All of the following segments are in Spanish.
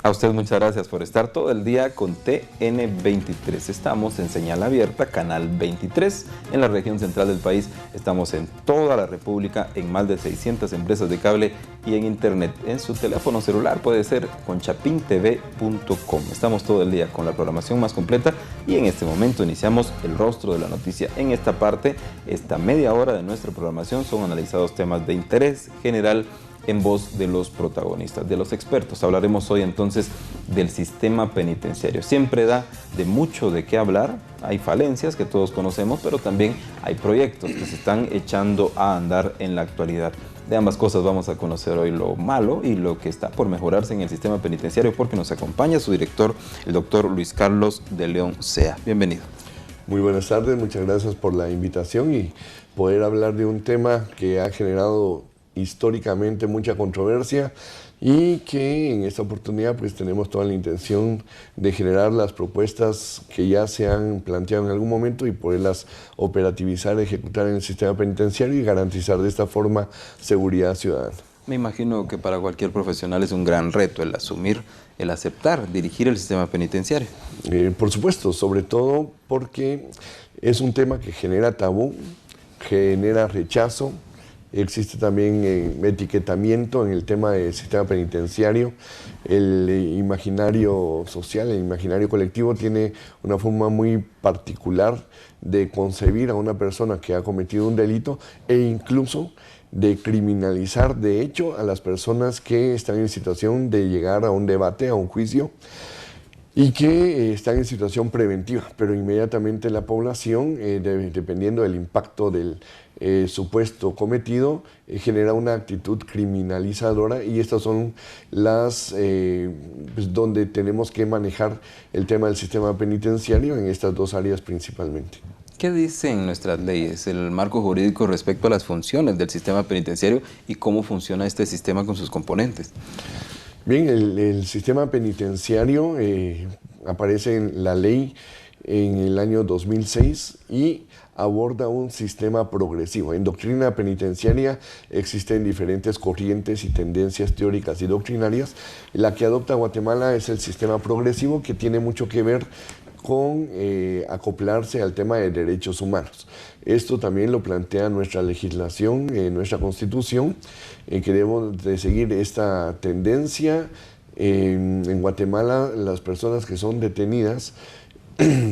A usted muchas gracias por estar todo el día con TN23. Estamos en señal abierta, canal 23, en la región central del país. Estamos en toda la República, en más de 600 empresas de cable y en internet. En su teléfono celular puede ser con chapintv.com. Estamos todo el día con la programación más completa y en este momento iniciamos el rostro de la noticia. En esta parte, esta media hora de nuestra programación son analizados temas de interés general en voz de los protagonistas, de los expertos. Hablaremos hoy entonces del sistema penitenciario. Siempre da de mucho de qué hablar, hay falencias que todos conocemos, pero también hay proyectos que se están echando a andar en la actualidad. De ambas cosas vamos a conocer hoy lo malo y lo que está por mejorarse en el sistema penitenciario, porque nos acompaña su director, el doctor Luis Carlos de León Sea. Bienvenido. Muy buenas tardes, muchas gracias por la invitación y poder hablar de un tema que ha generado históricamente mucha controversia y que en esta oportunidad pues tenemos toda la intención de generar las propuestas que ya se han planteado en algún momento y poderlas operativizar, ejecutar en el sistema penitenciario y garantizar de esta forma seguridad ciudadana. Me imagino que para cualquier profesional es un gran reto el asumir, el aceptar, dirigir el sistema penitenciario. Por supuesto, sobre todo porque es un tema que genera tabú, genera rechazo. Existe también etiquetamiento en el tema del sistema penitenciario. El imaginario social, el imaginario colectivo tiene una forma muy particular de concebir a una persona que ha cometido un delito e incluso de criminalizar de hecho a las personas que están en situación de llegar a un debate, a un juicio, y que están en situación preventiva, pero inmediatamente la población, dependiendo del impacto del supuesto cometido, genera una actitud criminalizadora y estas son las pues donde tenemos que manejar el tema del sistema penitenciario en estas dos áreas principalmente. ¿Qué dicen nuestras leyes, el marco jurídico respecto a las funciones del sistema penitenciario y cómo funciona este sistema con sus componentes? Bien, el sistema penitenciario aparece en la ley en el año 2006 y aborda un sistema progresivo. En doctrina penitenciaria existen diferentes corrientes y tendencias teóricas y doctrinarias. La que adopta Guatemala es el sistema progresivo, que tiene mucho que ver con acoplarse al tema de derechos humanos. Esto también lo plantea nuestra legislación, nuestra Constitución, que debemos de seguir esta tendencia. En Guatemala, las personas que son detenidas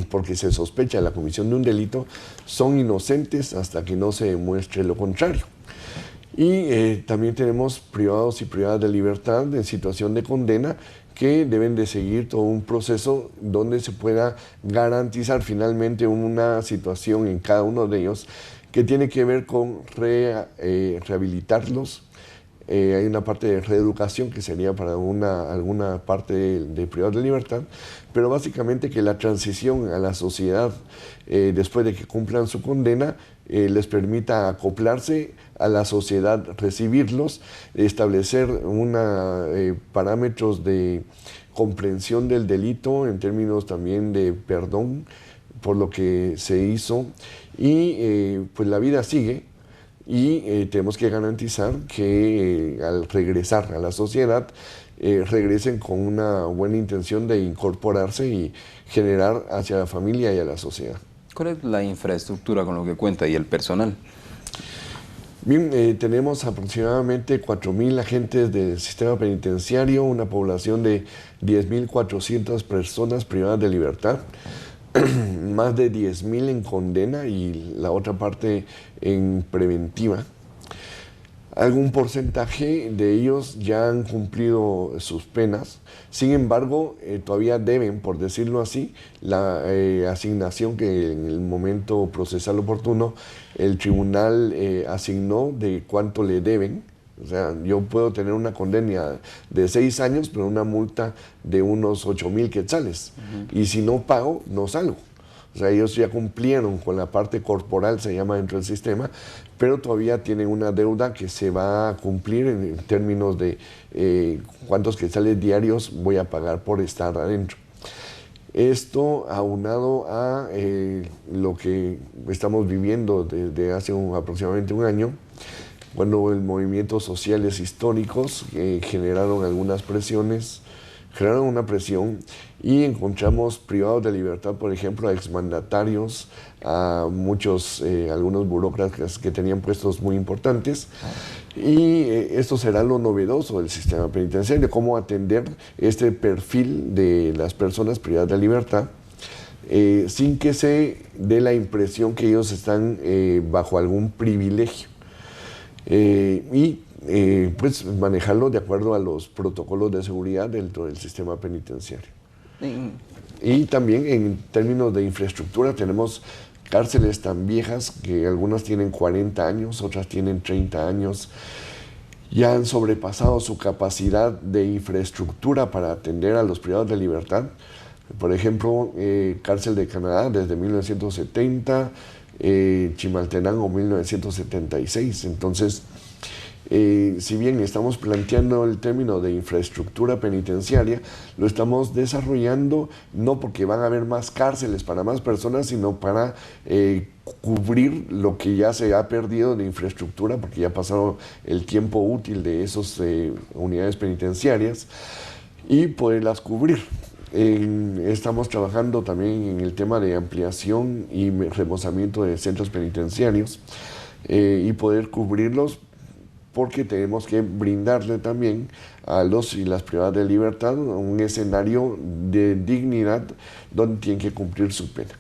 porque se sospecha la comisión de un delito son inocentes hasta que no se demuestre lo contrario. Y también tenemos privados y privadas de libertad en situación de condena que deben de seguir todo un proceso donde se pueda garantizar finalmente una situación en cada uno de ellos que tiene que ver con rehabilitarlos. Hay una parte de reeducación que sería para alguna parte de privados de libertad, pero básicamente que la transición a la sociedad después de que cumplan su condena les permita acoplarse a la sociedad, recibirlos, establecer parámetros de comprensión del delito en términos también de perdón por lo que se hizo y pues la vida sigue. Y tenemos que garantizar que al regresar a la sociedad regresen con una buena intención de incorporarse y generar hacia la familia y a la sociedad. ¿Cuál es la infraestructura con lo que cuenta y el personal? Bien, tenemos aproximadamente 4.000 agentes del sistema penitenciario, una población de 10.400 personas privadas de libertad, más de 10.000 en condena y la otra parte en preventiva. Algún porcentaje de ellos ya han cumplido sus penas, sin embargo todavía deben, por decirlo así, la asignación que en el momento procesal oportuno el tribunal asignó de cuánto le deben. O sea, yo puedo tener una condena de 6 años, pero una multa de unos 8,000 quetzales. Y si no pago, no salgo. O sea, ellos ya cumplieron con la parte corporal, se llama dentro del sistema, pero todavía tienen una deuda que se va a cumplir en términos de cuántos quetzales diarios voy a pagar por estar adentro. Esto aunado a lo que estamos viviendo desde hace aproximadamente un año, cuando el movimientos sociales históricos generaron algunas presiones, generaron una presión y encontramos privados de libertad, por ejemplo, a exmandatarios, a muchos, algunos burócratas que tenían puestos muy importantes. Y esto será lo novedoso del sistema penitenciario, cómo atender este perfil de las personas privadas de libertad sin que se dé la impresión que ellos están bajo algún privilegio. Pues manejarlo de acuerdo a los protocolos de seguridad dentro del sistema penitenciario. Y también en términos de infraestructura tenemos cárceles tan viejas que algunas tienen 40 años, otras tienen 30 años, ya han sobrepasado su capacidad de infraestructura para atender a los privados de libertad. Por ejemplo, Cárcel de Canadá desde 1970, Chimaltenango 1976. Entonces, si bien estamos planteando el término de infraestructura penitenciaria, lo estamos desarrollando no porque van a haber más cárceles para más personas, sino para cubrir lo que ya se ha perdido de infraestructura, porque ya ha pasado el tiempo útil de esas unidades penitenciarias, y poderlas cubrir. Estamos trabajando también en el tema de ampliación y remozamiento de centros penitenciarios y poder cubrirlos, porque tenemos que brindarle también a los y las privadas de libertad un escenario de dignidad donde tienen que cumplir su pena.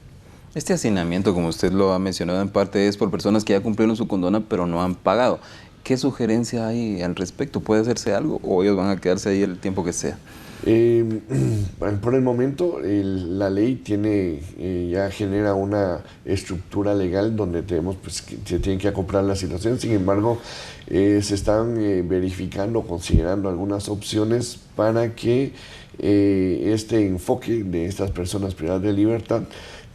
Este hacinamiento, como usted lo ha mencionado, en parte es por personas que ya cumplieron su condena pero no han pagado. ¿Qué sugerencia hay al respecto? ¿Puede hacerse algo o ellos van a quedarse ahí el tiempo que sea? Por el momento la ley tiene, ya genera una estructura legal donde tenemos, pues, que se tienen que acoplar la situación. Sin embargo, se están verificando, considerando algunas opciones para que este enfoque de estas personas privadas de libertad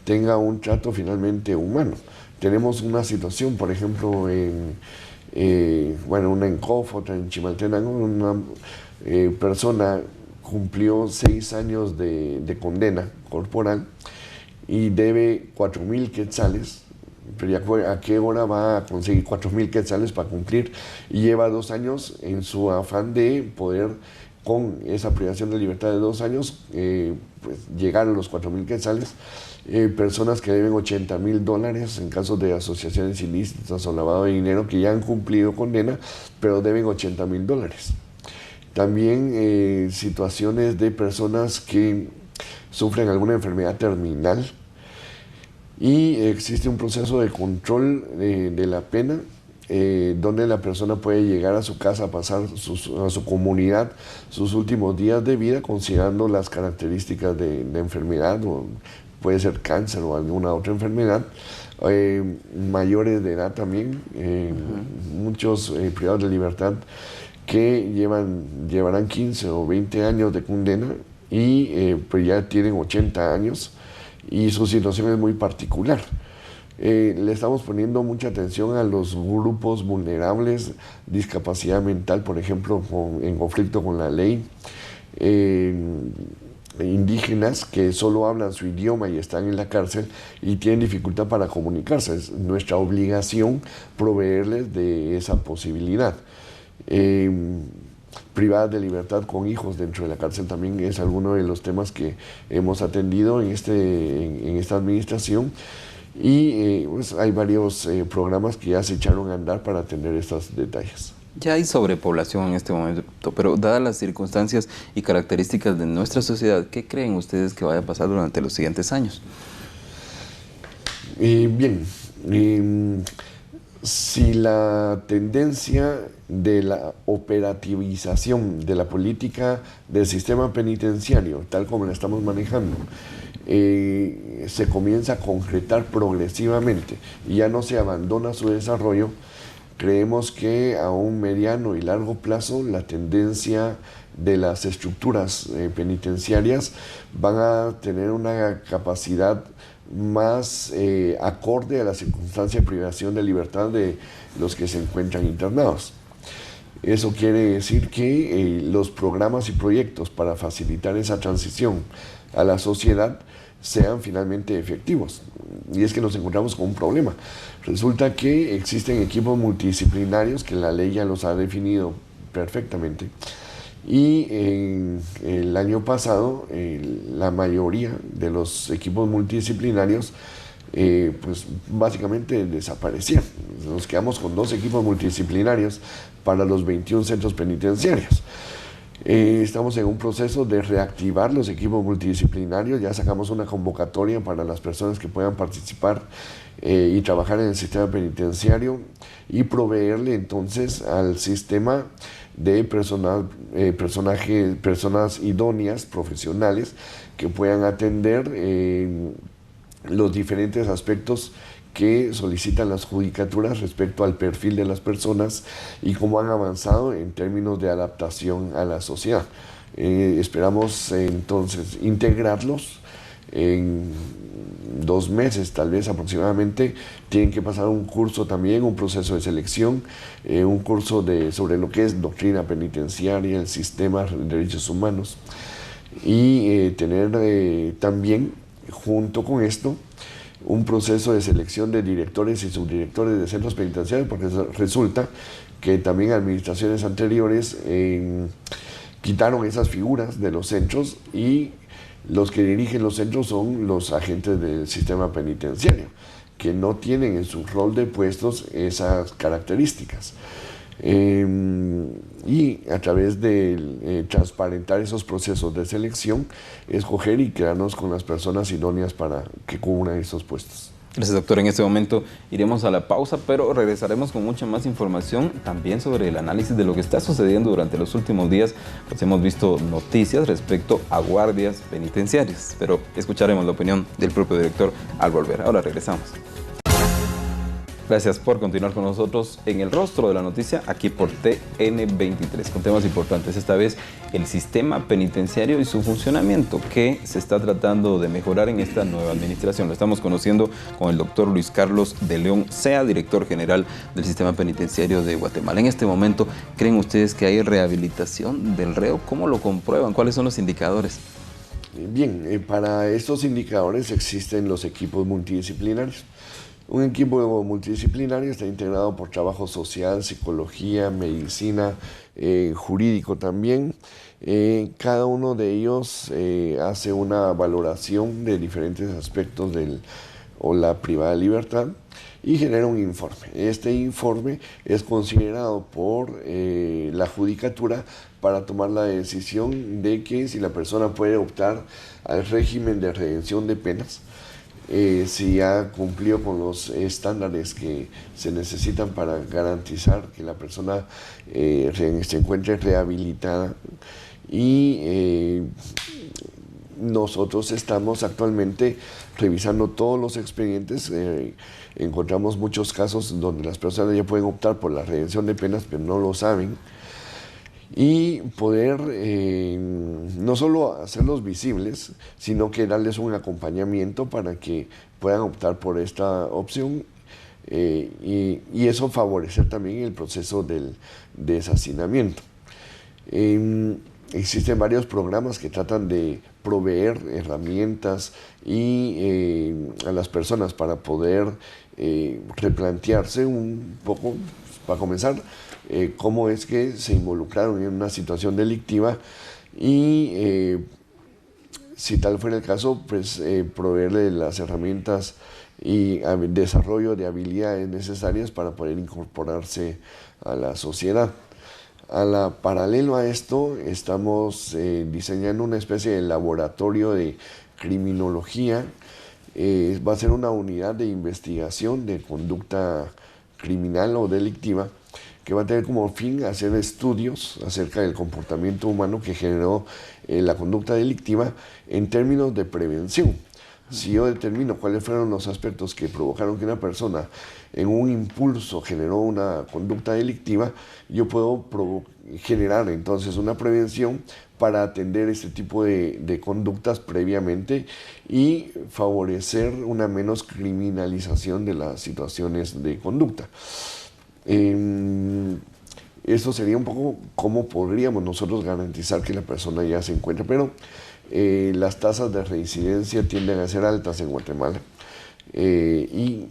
tenga un trato finalmente humano. Tenemos una situación, por ejemplo, una en COF, otra en Chimaltenango, una persona cumplió 6 años de condena corporal y debe 4,000 quetzales, pero ya a qué hora va a conseguir 4,000 quetzales para cumplir, y lleva 2 años en su afán de poder, con esa privación de libertad de 2 años, pues llegar a los 4,000 quetzales. Personas que deben $80,000 en casos de asociaciones ilícitas o lavado de dinero, que ya han cumplido condena, pero deben $80,000. También situaciones de personas que sufren alguna enfermedad terminal y existe un proceso de control de la pena donde la persona puede llegar a su casa, a pasar a su comunidad sus últimos días de vida, considerando las características de enfermedad, o puede ser cáncer o alguna otra enfermedad. Mayores de edad también, muchos privados de libertad que llevarán 15 o 20 años de condena y pues ya tienen 80 años y su situación es muy particular. Le estamos poniendo mucha atención a los grupos vulnerables, discapacidad mental, por ejemplo, en conflicto con la ley, indígenas que solo hablan su idioma y están en la cárcel y tienen dificultad para comunicarse. Es nuestra obligación proveerles de esa posibilidad. Privadas de libertad con hijos dentro de la cárcel también es alguno de los temas que hemos atendido en esta administración, y pues hay varios programas que ya se echaron a andar para atender estos detalles. Ya hay sobrepoblación en este momento, pero dadas las circunstancias y características de nuestra sociedad, ¿qué creen ustedes que vaya a pasar durante los siguientes años? Si la tendencia de la operativización de la política del sistema penitenciario, tal como la estamos manejando, se comienza a concretar progresivamente y ya no se abandona su desarrollo, creemos que a un mediano y largo plazo la tendencia de las estructuras penitenciarias van a tener una capacidad más acorde a la circunstancia de privación de libertad de los que se encuentran internados. Eso quiere decir que los programas y proyectos para facilitar esa transición a la sociedad sean finalmente efectivos. Y es que nos encontramos con un problema. Resulta que existen equipos multidisciplinarios, que la ley ya los ha definido perfectamente, Y el año pasado la mayoría de los equipos multidisciplinarios pues básicamente desaparecieron. Nos quedamos con 2 equipos multidisciplinarios para los 21 centros penitenciarios. Estamos en un proceso de reactivar los equipos multidisciplinarios. Ya sacamos una convocatoria para las personas que puedan participar y trabajar en el sistema penitenciario y proveerle entonces al sistema de personas idóneas, profesionales, que puedan atender los diferentes aspectos que solicitan las judicaturas respecto al perfil de las personas y cómo han avanzado en términos de adaptación a la sociedad. Esperamos entonces integrarlos en 2 meses, tal vez aproximadamente. Tienen que pasar un curso también, un proceso de selección, un curso sobre lo que es doctrina penitenciaria, el sistema de derechos humanos, y tener también, junto con esto, un proceso de selección de directores y subdirectores de centros penitenciarios, porque resulta que también administraciones anteriores quitaron esas figuras de los centros y los que dirigen los centros son los agentes del sistema penitenciario, que no tienen en su rol de puestos esas características. Y a través de transparentar esos procesos de selección, escoger y quedarnos con las personas idóneas para que cubran esos puestos. Gracias, doctor. En este momento iremos a la pausa, pero regresaremos con mucha más información también sobre el análisis de lo que está sucediendo durante los últimos días. Pues hemos visto noticias respecto a guardias penitenciarios, pero escucharemos la opinión del propio director al volver. Ahora regresamos. Gracias por continuar con nosotros en el rostro de la noticia, aquí por TN23, con temas importantes. Esta vez, el sistema penitenciario y su funcionamiento, que se está tratando de mejorar en esta nueva administración. Lo estamos conociendo con el doctor Luis Carlos de León Sea, director general del sistema penitenciario de Guatemala. En este momento, ¿creen ustedes que hay rehabilitación del reo? ¿Cómo lo comprueban? ¿Cuáles son los indicadores? Bien, para estos indicadores existen los equipos multidisciplinarios. Un equipo multidisciplinario está integrado por trabajo social, psicología, medicina, jurídico también. Cada uno de ellos hace una valoración de diferentes aspectos o la privada libertad y genera un informe. Este informe es considerado por la judicatura para tomar la decisión de que si la persona puede optar al régimen de redención de penas, si ha cumplido con los estándares que se necesitan para garantizar que la persona se encuentre rehabilitada. Y nosotros estamos actualmente revisando todos los expedientes. Encontramos muchos casos donde las personas ya pueden optar por la redención de penas, pero no lo saben. Y poder no solo hacerlos visibles, sino que darles un acompañamiento para que puedan optar por esta opción y eso favorecer también el proceso del deshacinamiento. Existen varios programas que tratan de proveer herramientas y a las personas para poder replantearse un poco, para comenzar, cómo es que se involucraron en una situación delictiva y si tal fuera el caso, pues proveerle las herramientas y desarrollo de habilidades necesarias para poder incorporarse a la sociedad. Paralelo a esto, estamos diseñando una especie de laboratorio de criminología. Va a ser una unidad de investigación de conducta criminal o delictiva que va a tener como fin hacer estudios acerca del comportamiento humano que generó la conducta delictiva en términos de prevención. Si yo determino cuáles fueron los aspectos que provocaron que una persona en un impulso generó una conducta delictiva, yo puedo generar entonces una prevención para atender este tipo de conductas previamente y favorecer una menos criminalización de las situaciones de conducta. Esto sería un poco cómo podríamos nosotros garantizar que la persona ya se encuentra, pero las tasas de reincidencia tienden a ser altas en Guatemala y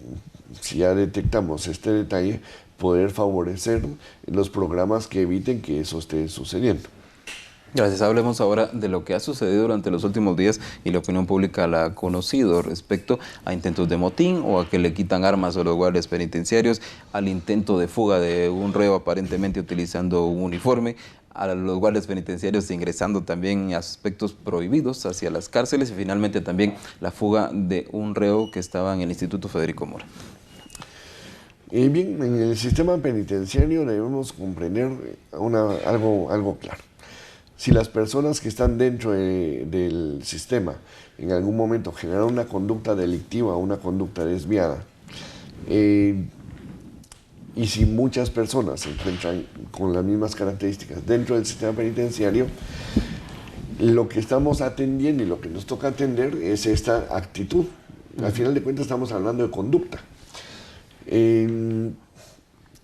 si ya detectamos este detalle, poder favorecer los programas que eviten que eso esté sucediendo. Gracias. Hablemos ahora de lo que ha sucedido durante los últimos días y la opinión pública la ha conocido respecto a intentos de motín o a que le quitan armas a los guardias penitenciarios, al intento de fuga de un reo aparentemente utilizando un uniforme, a los guardias penitenciarios ingresando también aspectos prohibidos hacia las cárceles y finalmente también la fuga de un reo que estaba en el Instituto Federico Mora. Bien, en el sistema penitenciario debemos comprender algo claro. Si las personas que están dentro del sistema en algún momento generan una conducta delictiva o una conducta desviada, y si muchas personas se encuentran con las mismas características dentro del sistema penitenciario, lo que estamos atendiendo y lo que nos toca atender es esta actitud. Al final de cuentas estamos hablando de conducta.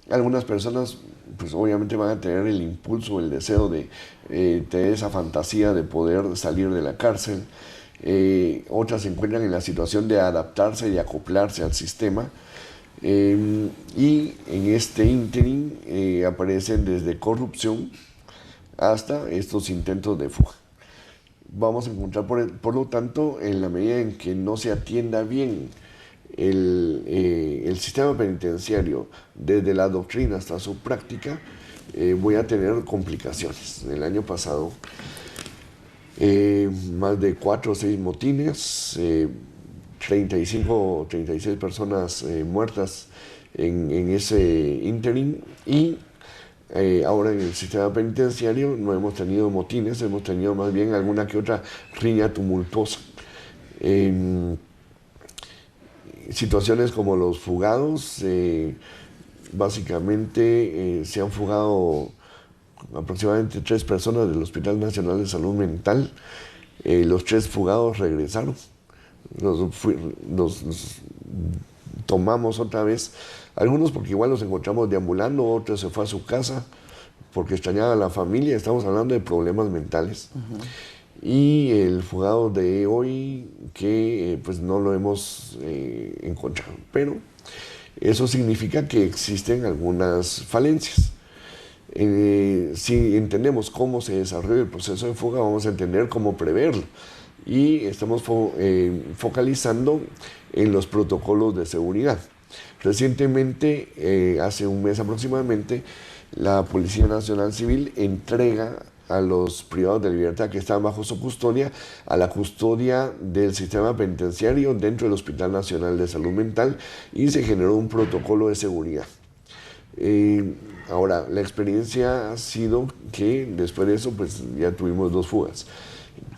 Algunas personas pues obviamente van a tener el impulso, el deseo de tener esa fantasía de poder salir de la cárcel. Otras se encuentran en la situación de adaptarse y acoplarse al sistema. Y en este ínterin aparecen desde corrupción hasta estos intentos de fuga. Vamos a encontrar, por lo tanto, en la medida en que no se atienda bien el sistema penitenciario desde la doctrina hasta su práctica, voy a tener complicaciones. El año pasado, más de 4 o 6 motines, 35 o 36 personas muertas en ese ínterin, y ahora en el sistema penitenciario no hemos tenido motines, hemos tenido más bien alguna que otra riña tumultuosa. Situaciones como los fugados, básicamente se han fugado aproximadamente 3 personas del Hospital Nacional de Salud Mental. Los 3 fugados regresaron. Nos tomamos otra vez, algunos porque igual los encontramos deambulando, otros se fue a su casa porque extrañaba a la familia. Estamos hablando de problemas mentales. Y el fugado de hoy que pues no lo hemos encontrado, pero eso significa que existen algunas falencias. Si entendemos cómo se desarrolla el proceso de fuga, vamos a entender cómo preverlo, y estamos focalizando en los protocolos de seguridad. Recientemente, hace un mes aproximadamente, la Policía Nacional Civil entrega a los privados de libertad que están bajo su custodia a la custodia del sistema penitenciario dentro del Hospital Nacional de Salud Mental, y se generó un protocolo de seguridad. Ahora, la experiencia ha sido que después de eso pues ya tuvimos 2 fugas.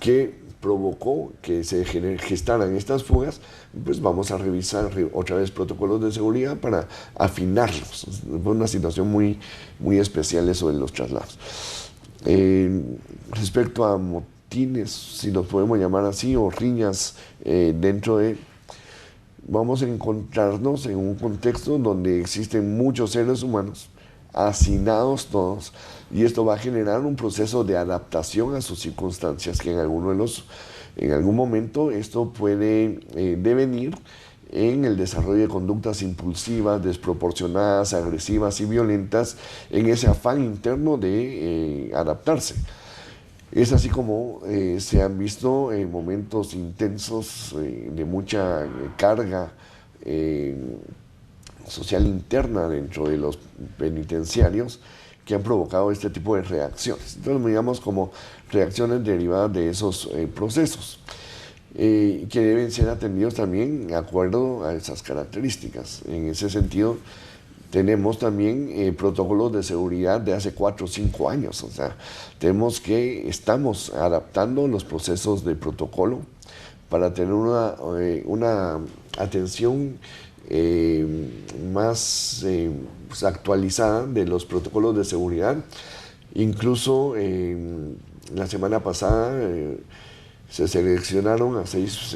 ¿Qué provocó que se gestaran estas fugas? Pues vamos a revisar otra vez protocolos de seguridad para afinarlos. Fue una situación muy especial eso de los traslados. Respecto a motines, si los podemos llamar así, o riñas vamos a encontrarnos en un contexto donde existen muchos seres humanos, hacinados todos, y esto va a generar un proceso de adaptación a sus circunstancias, que en algún momento esto puede devenir en el desarrollo de conductas impulsivas, desproporcionadas, agresivas y violentas, en ese afán interno de adaptarse. Es así como se han visto momentos intensos de mucha carga social interna dentro de los penitenciarios, que han provocado este tipo de reacciones. Entonces, digamos, como reacciones derivadas de esos procesos, que deben ser atendidos también de acuerdo a esas características. En ese sentido, tenemos también protocolos de seguridad de hace 4 o 5 años. O sea, estamos adaptando los procesos de protocolo para tener una atención más pues actualizada de los protocolos de seguridad. Incluso la semana pasada se seleccionaron a 6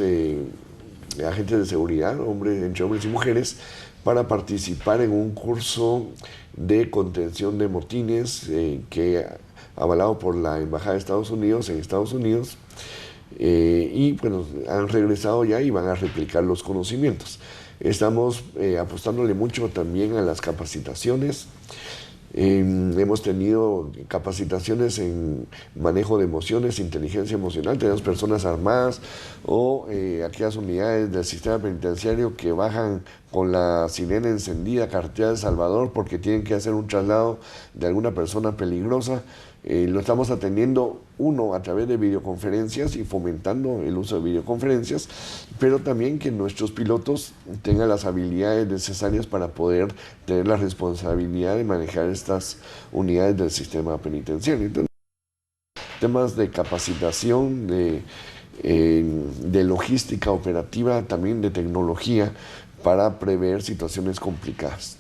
agentes de seguridad, entre hombres y mujeres, para participar en un curso de contención de motines avalado por la Embajada de Estados Unidos en Estados Unidos, y bueno, han regresado ya y van a replicar los conocimientos. Estamos apostándole mucho también a las capacitaciones Hemos tenido capacitaciones en manejo de emociones, inteligencia emocional. Tenemos personas armadas o aquellas unidades del sistema penitenciario que bajan con la sirena encendida, carretera de El Salvador, porque tienen que hacer un traslado de alguna persona peligrosa. Lo estamos atendiendo, uno, a través de videoconferencias y fomentando el uso de videoconferencias, pero también que nuestros pilotos tengan las habilidades necesarias para poder tener la responsabilidad de manejar estas unidades del sistema penitenciario. Entonces, temas de capacitación, de logística operativa, también de tecnología, para prever situaciones complicadas.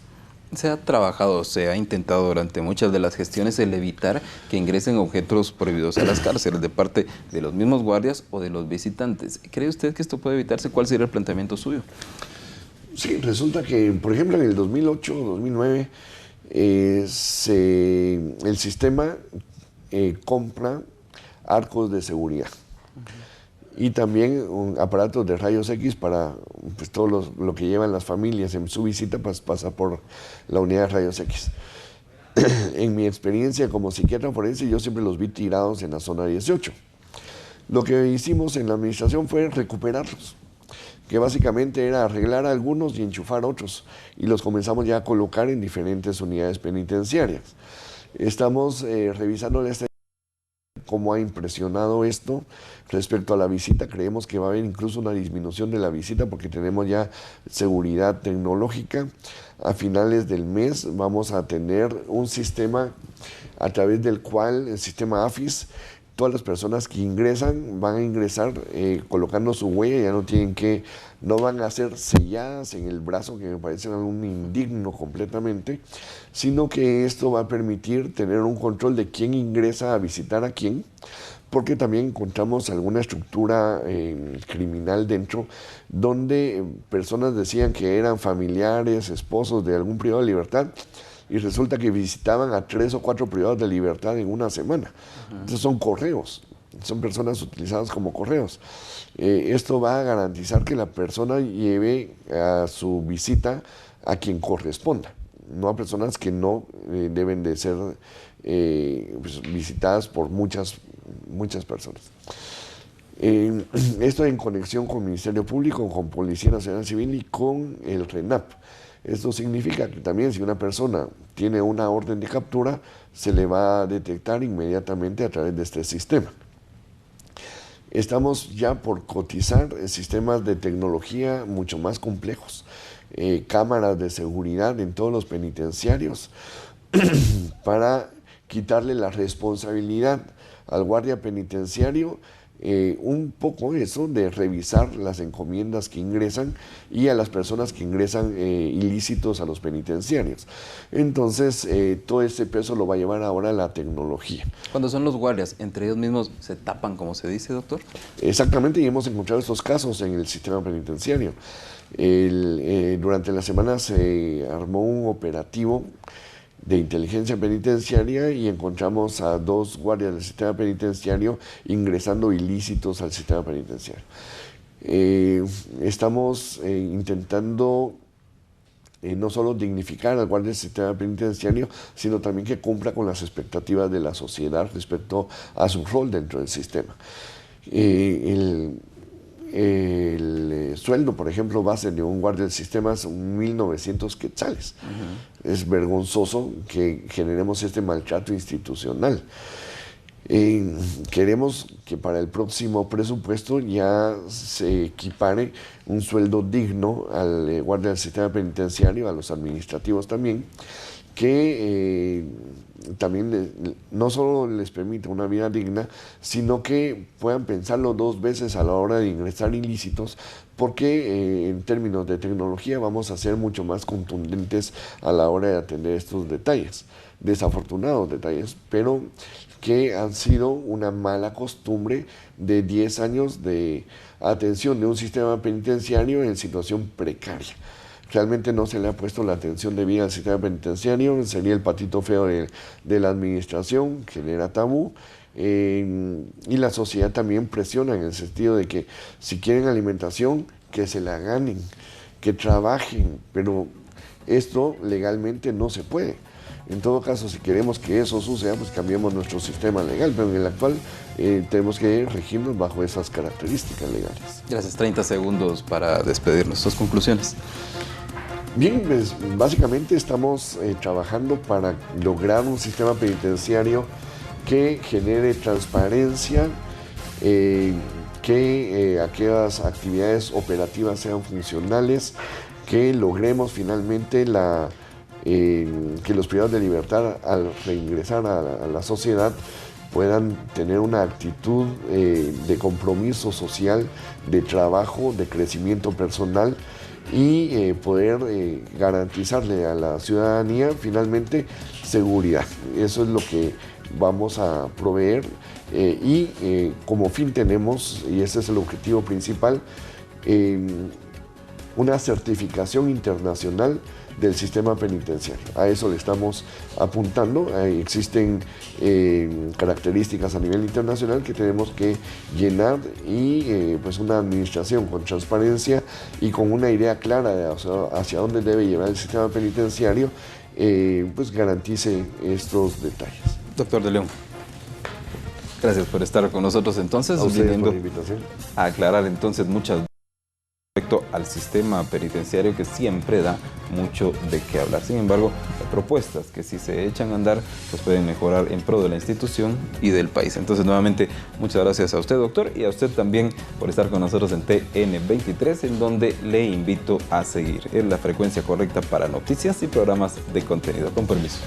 Se ha trabajado, se ha intentado durante muchas de las gestiones el evitar que ingresen objetos prohibidos a las cárceles de parte de los mismos guardias o de los visitantes. ¿Cree usted que esto puede evitarse? ¿Cuál sería el planteamiento suyo? Sí, resulta que, por ejemplo, en el 2008, 2009, el sistema compra arcos de seguridad. Y también aparatos de rayos X para pues, todo lo que llevan las familias en su visita, pues, pasa por la unidad de rayos X. En mi experiencia como psiquiatra forense, yo siempre los vi tirados en la zona 18. Lo que hicimos en la administración fue recuperarlos, que básicamente era arreglar algunos y enchufar otros, y los comenzamos ya a colocar en diferentes unidades penitenciarias. Estamos revisando esta cómo ha impresionado esto respecto a la visita. Creemos que va a haber incluso una disminución de la visita porque tenemos ya seguridad tecnológica. A finales del mes vamos a tener un sistema a través del cual el sistema AFIS, todas las personas que ingresan van a ingresar colocando su huella, ya no van a ser selladas en el brazo, que me parece un indigno completamente, sino que esto va a permitir tener un control de quién ingresa a visitar a quién, porque también encontramos alguna estructura criminal dentro, donde personas decían que eran familiares, esposos de algún privado de libertad, y resulta que visitaban a 3 o 4 privados de libertad en una semana. Entonces son correos, son personas utilizadas como correos. Esto va a garantizar que la persona lleve a su visita a quien corresponda, no a personas que no deben de ser pues, visitadas por muchas personas. Esto en conexión con el Ministerio Público, con Policía Nacional Civil y con el RENAP. Esto significa que también si una persona tiene una orden de captura, se le va a detectar inmediatamente a través de este sistema. Estamos ya por cotizar sistemas de tecnología mucho más complejos, cámaras de seguridad en todos los penitenciarios para quitarle la responsabilidad al guardia penitenciario, un poco eso de revisar las encomiendas que ingresan y a las personas que ingresan ilícitos a los penitenciarios. Entonces, todo ese peso lo va a llevar ahora la tecnología. Cuando son los guardias, entre ellos mismos se tapan, como se dice, doctor. Exactamente, y hemos encontrado estos casos en el sistema penitenciario. Durante la semana se armó un operativo de inteligencia penitenciaria y encontramos a 2 guardias del sistema penitenciario ingresando ilícitos al sistema penitenciario. Estamos intentando no solo dignificar al guardia del sistema penitenciario, sino también que cumpla con las expectativas de la sociedad respecto a su rol dentro del sistema. El sueldo, por ejemplo, base de un guardia del sistema es 1.900 quetzales. Es vergonzoso que generemos este maltrato institucional. Queremos que para el próximo presupuesto ya se equipare un sueldo digno al guardia del sistema penitenciario, a los administrativos también, que también no solo les permite una vida digna, sino que puedan pensarlo 2 veces a la hora de ingresar ilícitos, porque en términos de tecnología vamos a ser mucho más contundentes a la hora de atender estos detalles, desafortunados detalles, pero que han sido una mala costumbre de 10 años de atención de un sistema penitenciario en situación precaria. Realmente no se le ha puesto la atención debida al sistema penitenciario, sería el patito feo de la administración, genera tabú, y la sociedad también presiona en el sentido de que si quieren alimentación, que se la ganen, que trabajen, pero esto legalmente no se puede. En todo caso, si queremos que eso suceda, pues cambiemos nuestro sistema legal, pero en el actual tenemos que regirnos bajo esas características legales. Gracias. 30 segundos para despedirnos. Sus conclusiones. Bien, pues básicamente estamos trabajando para lograr un sistema penitenciario que genere transparencia, que aquellas actividades operativas sean funcionales, que logremos finalmente que los privados de libertad al reingresar a la sociedad puedan tener una actitud de compromiso social, de trabajo, de crecimiento personal y poder garantizarle a la ciudadanía finalmente seguridad. Eso es lo que vamos a proveer como fin tenemos, y ese es el objetivo principal, una certificación internacional del sistema penitenciario. A eso le estamos apuntando. Existen características a nivel internacional que tenemos que llenar y pues una administración con transparencia y con una idea clara de hacia dónde debe llevar el sistema penitenciario, pues garantice estos detalles. Doctor de León, gracias por estar con nosotros entonces. A ustedes por la invitación. A aclarar entonces muchas respecto al sistema penitenciario que siempre da mucho de qué hablar. Sin embargo, hay propuestas que si se echan a andar, pues pueden mejorar en pro de la institución y del país. Entonces, nuevamente, muchas gracias a usted, doctor, y a usted también por estar con nosotros en TN23, en donde le invito a seguir. Es la frecuencia correcta para noticias y programas de contenido. Con permiso.